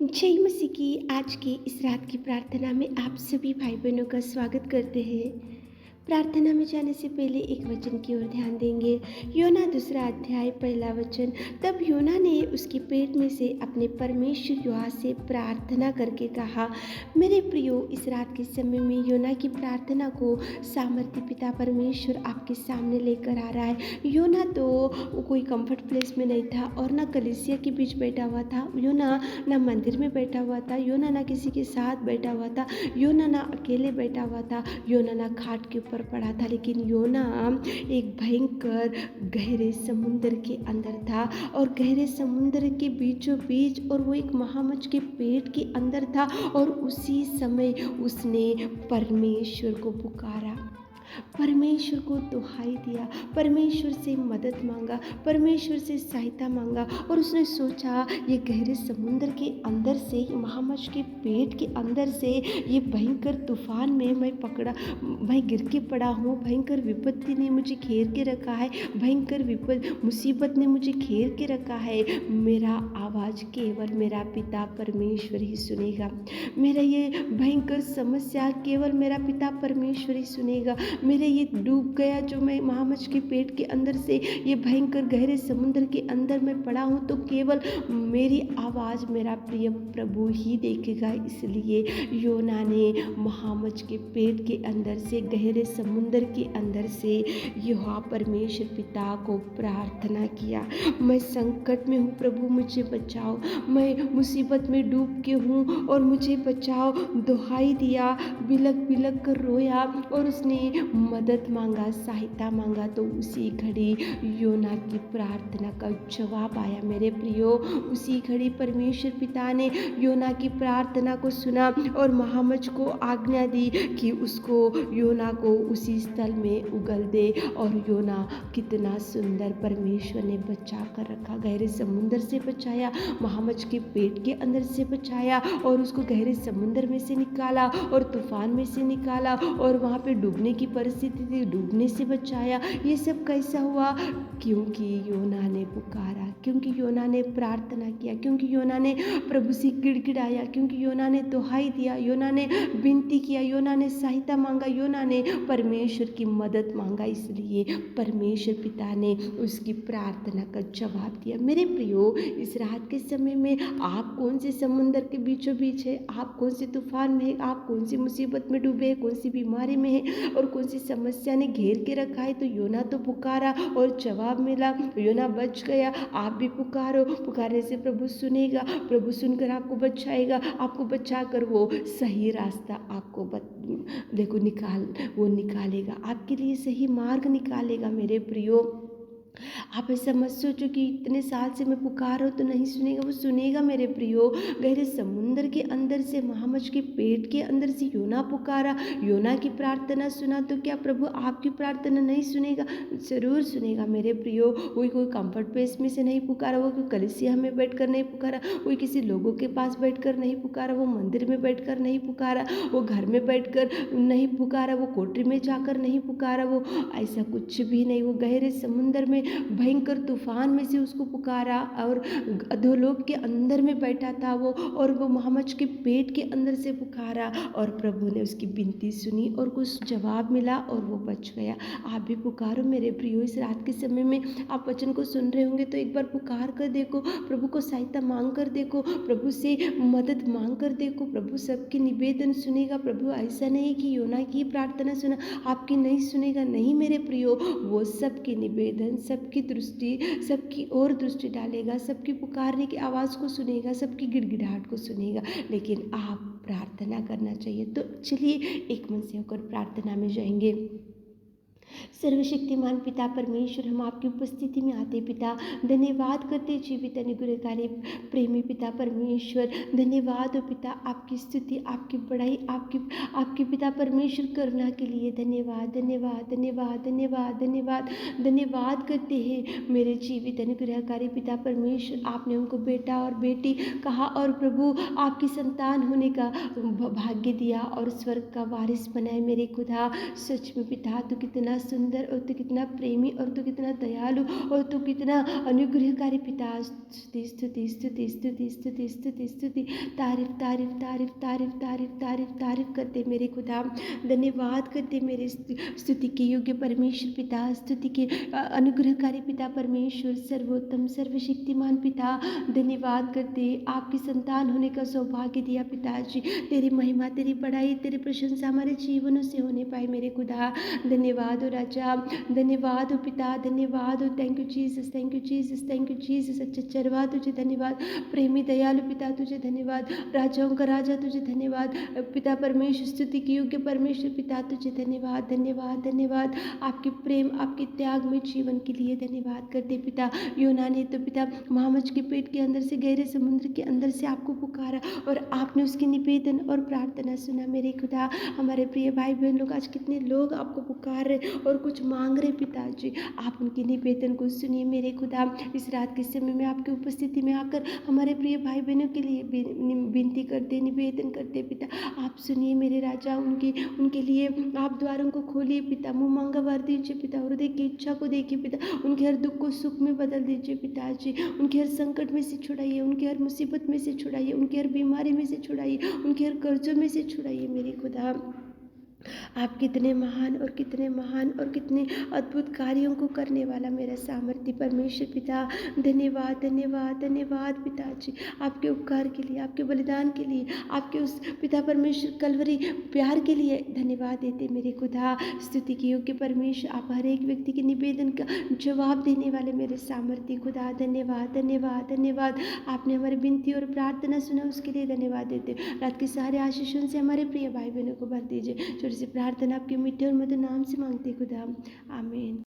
जय मसीह की आज की इस रात की प्रार्थना में आप सभी भाई बहनों का स्वागत करते हैं। प्रार्थना में जाने से पहले एक वचन की ओर ध्यान देंगे। योना 2 अध्याय 1 वचन। तब योना ने उसके पेट में से अपने परमेश्वर यहोवा से प्रार्थना करके कहा। मेरे प्रियो, इस रात के समय में योना की प्रार्थना को सामर्थ्य पिता परमेश्वर आपके सामने लेकर आ रहा है। योना तो कोई कंफर्ट प्लेस में नहीं था और ना कलीसिया के बीच बैठा हुआ था। योना ना मंदिर में बैठा हुआ था। योना ना किसी के साथ बैठा हुआ था। योना ना अकेले बैठा हुआ था। योना ना खाट के ऊपर पड़ा था। लेकिन योना एक भयंकर गहरे समुद्र के अंदर था और गहरे समुद्र के बीचों बीच, और वो एक महामच्छ के पेट के अंदर था। और उसी समय उसने परमेश्वर को पुकारा, परमेश्वर को दुहाई दिया, परमेश्वर से मदद मांगा, परमेश्वर से सहायता मांगा। और उसने सोचा, ये गहरे समुद्र के अंदर से, ये महामच्छ के पेट के अंदर से, ये भयंकर तूफान में मैं गिर के पड़ा हूँ। भयंकर विपत्ति ने मुझे घेर के रखा है, भयंकर मुसीबत ने मुझे घेर के रखा है। मेरा आवाज़ केवल मेरा पिता परमेश्वर ही सुनेगा। मेरा ये भयंकर समस्या केवल मेरा पिता परमेश्वर ही सुनेगा। मेरे ये डूब गया जो मैं महामच्छ के पेट के अंदर से, ये भयंकर गहरे समुद्र के अंदर में पड़ा हूँ, तो केवल मेरी आवाज़ मेरा प्रिय प्रभु ही देखेगा। इसलिए योना ने महामच्छ के पेट के अंदर से, गहरे समुद्र के अंदर से यहोवा परमेश्वर पिता को प्रार्थना किया। मैं संकट में हूँ प्रभु, मुझे बचाओ। मैं मुसीबत में डूब के हूँ और मुझे बचाओ। दुहाई दिया, बिलक बिलक कर रोया और उसने मदद मांगा, सहायता मांगा। तो उसी घड़ी योना की प्रार्थना का जवाब आया। मेरे प्रियो, उसी घड़ी परमेश्वर पिता ने योना की प्रार्थना को सुना और महामच्छ को आज्ञा दी कि उसको, योना को उसी स्थल में उगल दे। और योना कितना सुंदर परमेश्वर ने बचा कर रखा। गहरे समुद्र से बचाया, महामच्छ के पेट के अंदर से बचाया और उसको गहरे समुद्र में से निकाला और तूफान में से निकाला। और वहाँ पे डूबने की परिस्थिति थी, डूबने से बचाया। ये सब कैसा हुआ? क्योंकि योना ने पुकारा, क्योंकि योना ने प्रार्थना किया, क्योंकि योना ने प्रभु से गिड़गिड़ाया, क्योंकि योना ने दुहाई दिया, योना ने विनती किया, योना ने सहायता मांगा, योना ने परमेश्वर की मदद मांगा। इसलिए परमेश्वर पिता ने उसकी प्रार्थना का जवाब दिया। मेरे प्रियो, इस रात के समय में आप कौन से समुद्र के बीचों बीच है? आप कौन से तूफान में है? आप कौन सी मुसीबत में डूबे हैं? कौन सी बीमारी में है और कौन सी समस्या ने घेर के रखा है? तो योना तो पुकारा और जवाब मिला, योना बच गया। आप भी पुकारो, पुकारने से प्रभु सुनेगा, प्रभु सुनकर आपको बचाएगा, आपको बचाकर वो सही रास्ता आपको वो निकालेगा, आपके लिए सही मार्ग निकालेगा। मेरे प्रियो, आप ऐसा मत सोचो कि इतने साल से मैं पुकार रहा हूँ तो नहीं सुनेगा, वो सुनेगा। मेरे प्रियो, गहरे समुद्र के अंदर से, महामच्छ के पेट के अंदर से योना पुकारा, योना की प्रार्थना सुना, तो क्या प्रभु आपकी प्रार्थना नहीं सुनेगा? ज़रूर सुनेगा। मेरे प्रियो, कोई कंफर्ट प्लेस में से नहीं पुकारा, वो कोई कलीसिया में बैठकर नहीं पुकारा, कोई किसी लोगों के पास बैठकर नहीं पुकारा, वो मंदिर में बैठकर नहीं पुकारा, वो घर में बैठकर नहीं पुकारा, वो कोठरी में जाकर नहीं पुकारा, वो ऐसा कुछ भी नहीं। वो गहरे समुद्र में भयंकर तूफान में से उसको पुकारा और अधोलोक के अंदर में बैठा था वो, और वो महामच्छ के पेट के अंदर से पुकारा और प्रभु ने उसकी विनती सुनी और कुछ जवाब मिला और वो बच गया। आप भी पुकारो मेरे प्रियो। इस रात के समय में आप वचन को सुन रहे होंगे तो एक बार पुकार कर देखो, प्रभु को सहायता मांग कर देखो, प्रभु से मदद मांग कर देखो। प्रभु सबकी निवेदन सुनेगा। प्रभु ऐसा नहीं कि योना की प्रार्थना सुना, आपकी नहीं सुनेगा। नहीं मेरे प्रियो, वो सबकी निवेदन, सबकी दृष्टि, सबकी ओर दृष्टि डालेगा, सबकी पुकारने की आवाज़ को सुनेगा, सबकी गिड़गिड़ाहट को सुनेगा। लेकिन आप प्रार्थना करना चाहिए। तो चलिए एक मन से होकर प्रार्थना में जाएंगे। सर्वशक्तिमान पिता परमेश्वर, हम आपकी उपस्थिति में आते पिता, धन्यवाद करते जीवित अनुग्रहकारी प्रेमी पिता परमेश्वर। धन्यवाद हो पिता, आपकी स्तुति, आपकी बड़ाई, आपकी पिता परमेश्वर करुणा के लिए धन्यवाद धन्यवाद धन्यवाद धन्यवाद धन्यवाद धन्यवाद करते हैं मेरे जीवित अनुग्रहकारी पिता परमेश्वर। आपने उनको बेटा और बेटी कहा और प्रभु आपकी संतान होने का भाग्य दिया और स्वर्ग का वारिस बनाए। मेरे खुदा, सच में पिता, तू कितना सुंदर और तू कितना प्रेमी और तू कितना दयालु और तू कितना अनुग्रहकारी पिता। स्तुति स्तुति स्तुति स्तुति स्तुति स्तुति स्तुति, तारीफ तारीफ तारीफ तारीफ तारीफ तारीफ तारीफ करते मेरे खुदा। धन्यवाद करते मेरे स्तुति के योग्य परमेश्वर पिता, स्तुति के अनुग्रहकारी पिता परमेश्वर, सर्वोत्तम सर्वशक्तिमान पिता। धन्यवाद करते आपकी संतान होने का सौभाग्य दिया पिताजी। तेरी महिमा, तेरी बड़ाई, तेरी प्रशंसा हमारे जीवनों से होने पाए मेरे खुदा। धन्यवाद हो राजा, धन्यवाद हो पिता, धन्यवाद हो। Thank you Jesus, thank you Jesus, thank you Jesus. अच्छे चरवा तुझे धन्यवाद, प्रेमी दयालु पिता तुझे धन्यवाद, राजाओं का राजा तुझे धन्यवाद पिता परमेश्वर, स्तुति के योग्य परमेश्वर पिता तुझे धन्यवाद धन्यवाद धन्यवाद। आपके प्रेम, आपके त्याग में जीवन के लिए धन्यवाद करते पिता। योना ने तो पिता महामच के पेट के अंदर से, गहरे समुद्र के अंदर से आपको पुकारा और आपने उसकी निवेदन और प्रार्थना सुना मेरे खुदा। हमारे प्रिय भाई बहन लोग, आज कितने लोग आपको पुकार रहे और कुछ मांग रहे पिताजी, आप उनके निवेदन को सुनिए मेरे खुदा। इस रात के समय में आपकी उपस्थिति में आकर हमारे प्रिय भाई बहनों के लिए विनती करते, निवेदन करते पिता। आप सुनिए मेरे राजा, उनके लिए आप द्वारों को खोलिए पिता, मुँह मांगा वर दीजिए पिता, हृदय की इच्छा को देखिए पिता, उनके हर दुख को सुख में बदल दीजिए पिताजी, उनके हर संकट में से छुड़ाइए, उनके हर मुसीबत में से छुड़ाइए, उनके हर बीमारी में से छुड़ाइए, उनके हर कर्जों में से छुड़ाइए मेरे खुदा। आप कितने महान और कितने अद्भुत कार्यों को करने वाला मेरा सामर्थ्य परमेश्वर पिता। धन्यवाद धन्यवाद धन्यवाद पिताजी, आपके उपकार के लिए, आपके बलिदान के लिए, आपके उस पिता परमेश्वर कलवरी प्यार के लिए धन्यवाद देते मेरे खुदा। स्तुति के योग्य परमेश्वर, आप हर एक व्यक्ति के निवेदन का जवाब देने वाले मेरे सामर्थ्य खुदा। धन्यवाद धन्यवाद धन्यवाद। आपने हमारी विनती और प्रार्थना सुना, उसके लिए धन्यवाद देते। रात के सारे आशीषों से हमारे प्रिय भाई बहनों को भर दीजिए। छोटी सी प्रार्थना आपके मीठे और मधुर नाम से मांगते खुदा, आमीन।